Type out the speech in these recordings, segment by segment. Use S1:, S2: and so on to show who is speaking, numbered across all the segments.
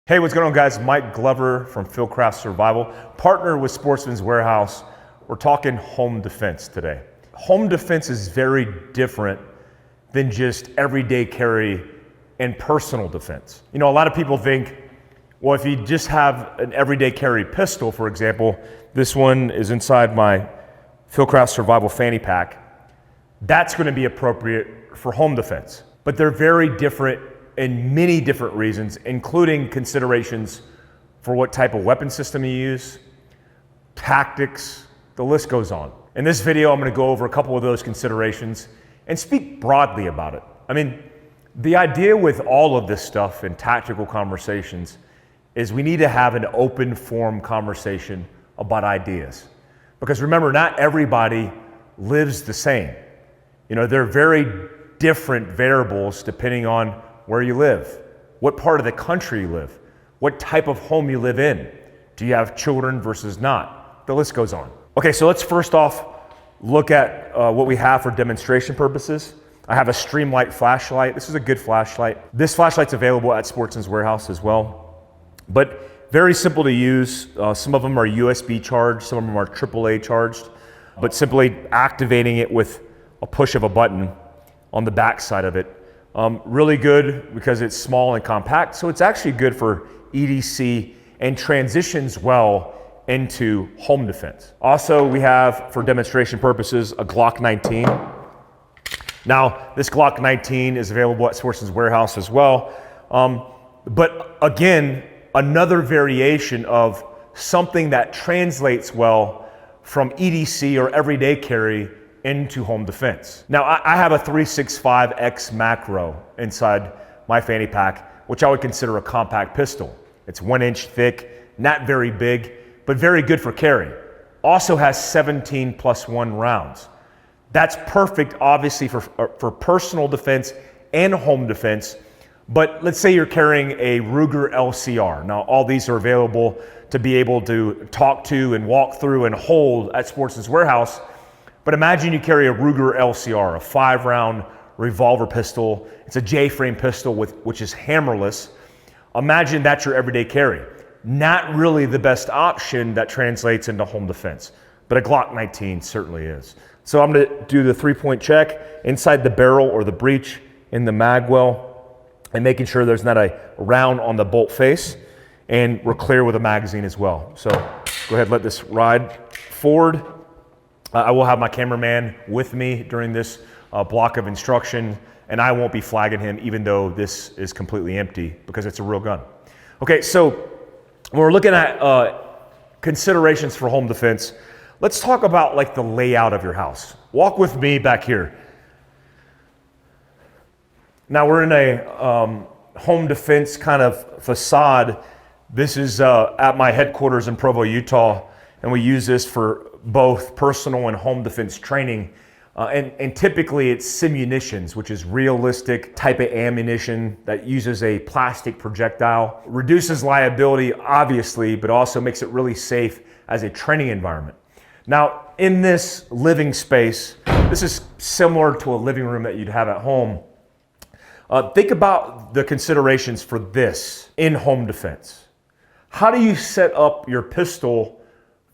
S1: Hey, what's going on, guys? Mike Glover from Fieldcraft Survival, partner with Sportsman's Warehouse. We're talking home defense today. Home defense is very different than just everyday carry and personal defense. You know, a lot of people think, well, if you just have an everyday carry pistol, for example, this one is inside my Fieldcraft Survival fanny pack, that's going to be appropriate for home defense. But they're very different in many different reasons, including considerations for what type of weapon system you use, tactics, the list goes on. In this video, I'm going to go over a couple of those considerations and speak broadly about it. I mean, the idea with all of this stuff in tactical conversations is we need to have an open form conversation about ideas. Because remember, not everybody lives the same. You know, they're very different variables depending on where you live, what part of the country you live, what type of home you live in. Do you have children versus not? The list goes on. Okay, so let's first off look at what we have for demonstration purposes. I have a Streamlight flashlight. This is a good flashlight. This flashlight's available at Sportsman's Warehouse as well, but very simple to use. Some of them are USB charged, some of them are AAA charged, but simply activating it with a push of a button on the back side of it. Really good because it's small and compact, so it's actually good for EDC and transitions well into home defense. Also, we have, for demonstration purposes, a Glock 19. Now, this Glock 19 is available at Sportsman's Warehouse as well, but again, another variation of something that translates well from EDC or everyday carry into home defense. Now, I have a 365X macro inside my fanny pack, which I would consider a compact pistol. It's 1 inch thick, not very big, but very good for carry. Also has 17+1 rounds. That's perfect, obviously, for personal defense and home defense. But let's say you're carrying a Ruger LCR. Now, all these are available to be able to talk to and walk through and hold at Sportsman's Warehouse. But imagine you carry a Ruger LCR, a 5-round revolver pistol. It's a J-frame pistol which is hammerless. Imagine that's your everyday carry. Not really the best option that translates into home defense, but a Glock 19 certainly is. So I'm going to do the 3-point check inside the barrel or the breech in the mag well, and making sure there's not a round on the bolt face, and we're clear with the magazine as well. So go ahead, let this ride forward. I will have my cameraman with me during this block of instruction, and I won't be flagging him even though this is completely empty because it's a real gun. Okay, so when we're looking at considerations for home defense, let's talk about like the layout of your house. Walk with me back here. Now we're in a home defense kind of facade. This is at my headquarters in Provo, Utah, and we use this for both personal and home defense training. And typically it's simunitions, which is realistic type of ammunition that uses a plastic projectile. Reduces liability, obviously, but also makes it really safe as a training environment. Now, in this living space, this is similar to a living room that you'd have at home. Think about the considerations for this in home defense. How do you set up your pistol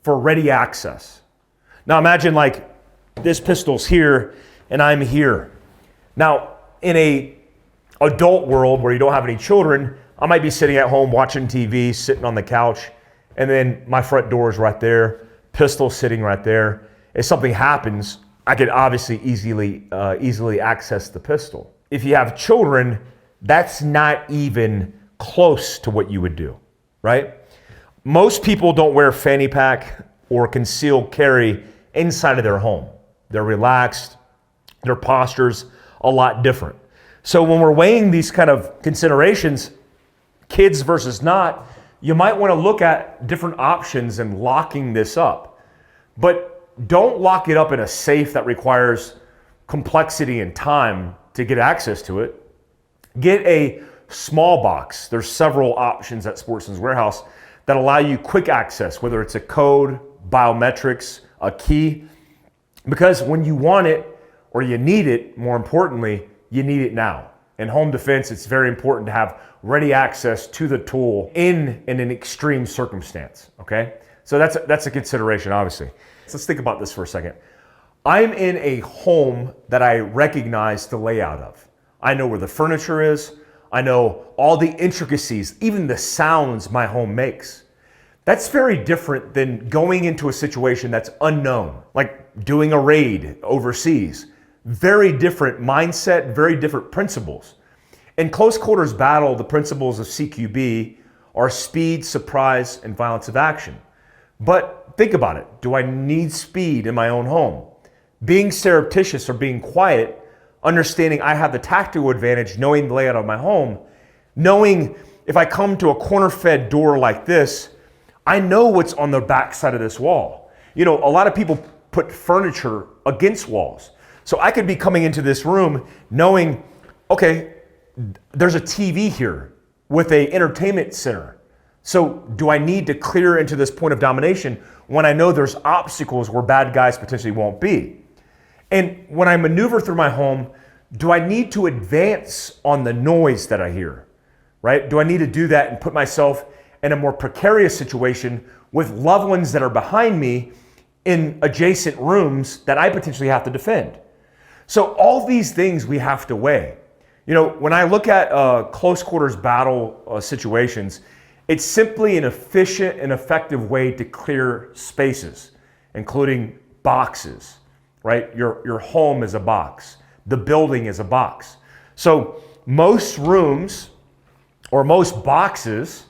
S1: for ready access? Now imagine like this pistol's here and I'm here. Now in a adult world where you don't have any children, I might be sitting at home watching TV, sitting on the couch, and then my front door is right there, pistol sitting right there. If something happens, I could obviously easily access the pistol. If you have children, that's not even close to what you would do, right? Most people don't wear fanny pack or concealed carry inside of their home. They're relaxed, their posture's a lot different. So when we're weighing these kind of considerations, kids versus not, you might want to look at different options in locking this up. But don't lock it up in a safe that requires complexity and time to get access to it. Get a small box. There's several options at Sportsman's Warehouse that allow you quick access, whether it's a code, biometrics, a key, because when you want it or you need it, more importantly, you need it now. In home defense, it's very important to have ready access to the tool in an extreme circumstance, okay? So that's a consideration, obviously. So let's think about this for a second. I'm in a home that I recognize the layout of. I know where the furniture is. I know all the intricacies, even the sounds my home makes. That's very different than going into a situation that's unknown, like doing a raid overseas. Very different mindset, very different principles. In close quarters battle, the principles of CQB are speed, surprise, and violence of action. But think about it. Do I need speed in my own home? Being surreptitious or being quiet, understanding I have the tactical advantage, knowing the layout of my home, knowing if I come to a corner-fed door like this, I know what's on the back side of this wall. You know, a lot of people put furniture against walls. So I could be coming into this room knowing, okay, there's a TV here with an entertainment center. So do I need to clear into this point of domination when I know there's obstacles where bad guys potentially won't be? And when I maneuver through my home, do I need to advance on the noise that I hear, right? Do I need to do that and put myself in a more precarious situation with loved ones that are behind me in adjacent rooms that I potentially have to defend? So all these things we have to weigh. You know, when I look at close quarters battle situations, it's simply an efficient and effective way to clear spaces, including boxes, right? Your home is a box. The building is a box. So most rooms or most boxes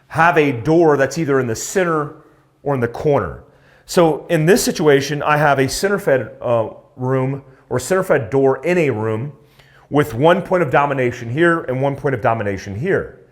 S1: have a door that's either in the center or in the corner. So in this situation, I have a center-fed room or center-fed door in a room with one point of domination here and one point of domination here.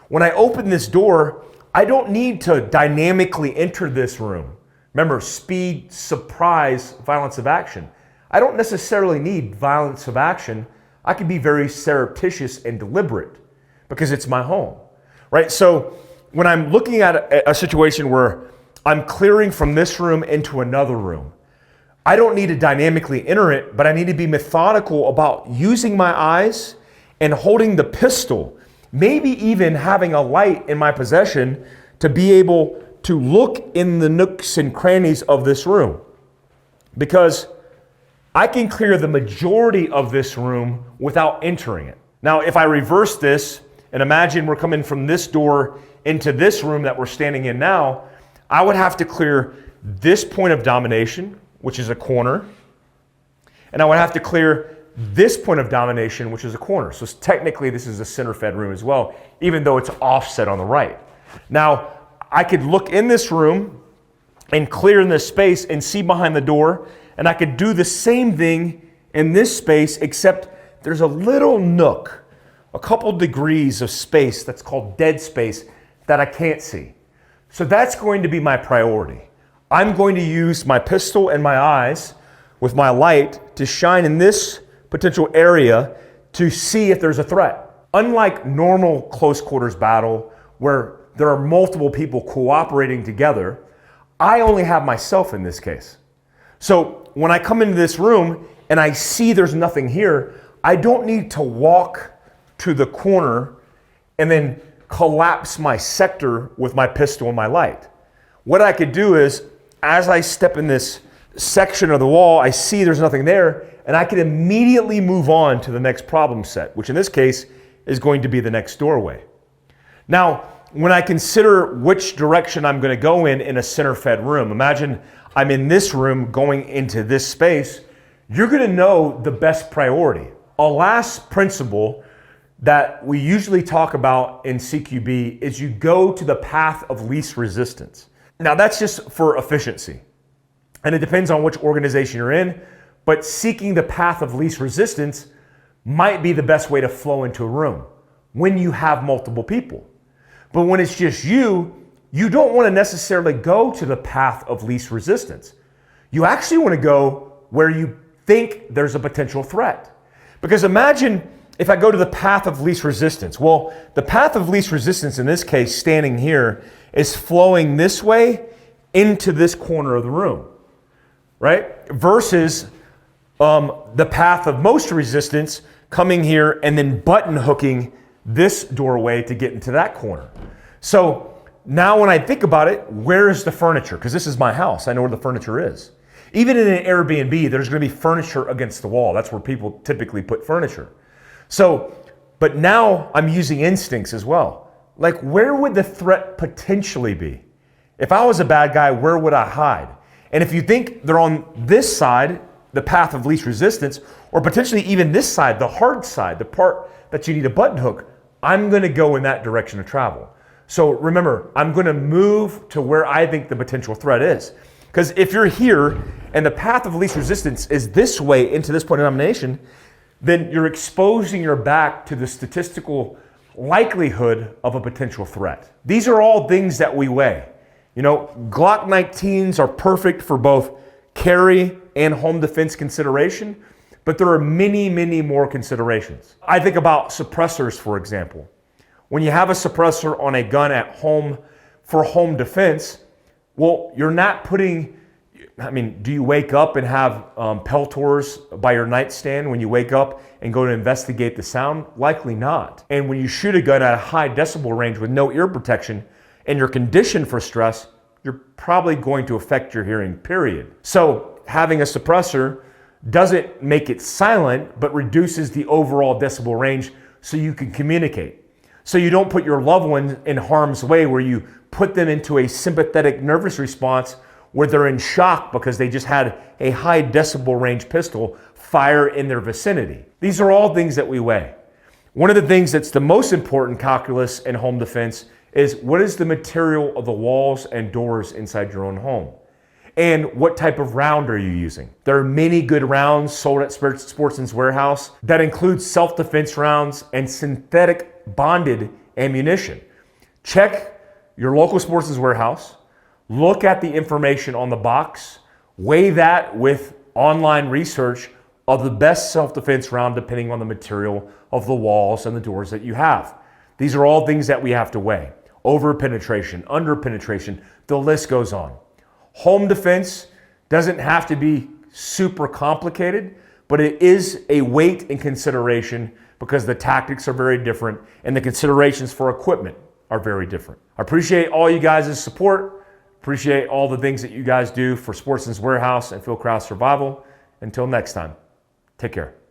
S1: When I open this door, I don't need to dynamically enter this room. Remember, speed, surprise, violence of action. I don't necessarily need violence of action. I can be very surreptitious and deliberate because it's my home, right? So when I'm looking at a situation where I'm clearing from this room into another room, I don't need to dynamically enter it, but I need to be methodical about using my eyes and holding the pistol, maybe even having a light in my possession to be able to look in the nooks and crannies of this room. Because I can clear the majority of this room without entering it. Now, if I reverse this and imagine we're coming from this door into this room that we're standing in now, I would have to clear this point of domination, which is a corner, and I would have to clear this point of domination, which is a corner. So technically this is a center-fed room as well, even though it's offset on the right. Now, I could look in this room and clear in this space and see behind the door, and I could do the same thing in this space, except there's a little nook, a couple degrees of space that's called dead space that I can't see. So that's going to be my priority. I'm going to use my pistol and my eyes with my light to shine in this potential area to see if there's a threat. Unlike normal close quarters battle where there are multiple people cooperating together, I only have myself in this case. So when I come into this room and I see there's nothing here, I don't need to walk to the corner and then collapse my sector with my pistol and my light. What I could do is, as I step in this section of the wall, I see there's nothing there, and I can immediately move on to the next problem set, which in this case is going to be the next doorway. Now, when I consider which direction I'm going to go in a center-fed room, imagine I'm in this room going into this space, you're going to know the best priority. A last principle that we usually talk about in CQB is you go to the path of least resistance. Now that's just for efficiency, and it depends on which organization you're in, but seeking the path of least resistance might be the best way to flow into a room when you have multiple people. But when it's just you don't want to necessarily go to the path of least resistance. You actually want to go where you think there's a potential threat. Because imagine if I go to the path of least resistance. Well, the path of least resistance in this case, standing here, is flowing this way into this corner of the room, right? Versus the path of most resistance coming here and then button hooking this doorway to get into that corner. So now when I think about it, where's the furniture? Because this is my house, I know where the furniture is. Even in an Airbnb, there's gonna be furniture against the wall. That's where people typically put furniture. So, but now I'm using instincts as well. Like, where would the threat potentially be? If I was a bad guy, where would I hide? And if you think they're on this side, the path of least resistance, or potentially even this side, the hard side, the part that you need a button hook, I'm gonna go in that direction of travel. So remember, I'm gonna move to where I think the potential threat is. Because if you're here and the path of least resistance is this way into this point of domination, then you're exposing your back to the statistical likelihood of a potential threat. These are all things that we weigh. You know, Glock 19s are perfect for both carry and home defense consideration, but there are many, many more considerations. I think about suppressors, for example. When you have a suppressor on a gun at home for home defense, well, you're not putting, do you wake up and have Peltors by your nightstand when you wake up and go to investigate the sound? Likely not. And when you shoot a gun at a high decibel range with no ear protection and you're conditioned for stress, you're probably going to affect your hearing, period. So having a suppressor doesn't make it silent, but reduces the overall decibel range so you can communicate. So you don't put your loved ones in harm's way where you put them into a sympathetic nervous response where they're in shock because they just had a high decibel range pistol fire in their vicinity. These are all things that we weigh. One of the things that's the most important calculus in home defense is what is the material of the walls and doors inside your own home? And what type of round are you using? There are many good rounds sold at Sportsman's Warehouse that include self-defense rounds and synthetic bonded ammunition. Check your local Sportsman's Warehouse, look at the information on the box, weigh that with online research of the best self-defense round depending on the material of the walls and the doors that you have. These are all things that we have to weigh. Over penetration, under penetration, the list goes on. Home defense doesn't have to be super complicated, but it is a weight and consideration because the tactics are very different and the considerations for equipment are very different. I appreciate all you guys' support. Appreciate all the things that you guys do for Sportsman's Warehouse and Fieldcraft Survival. Until next time, take care.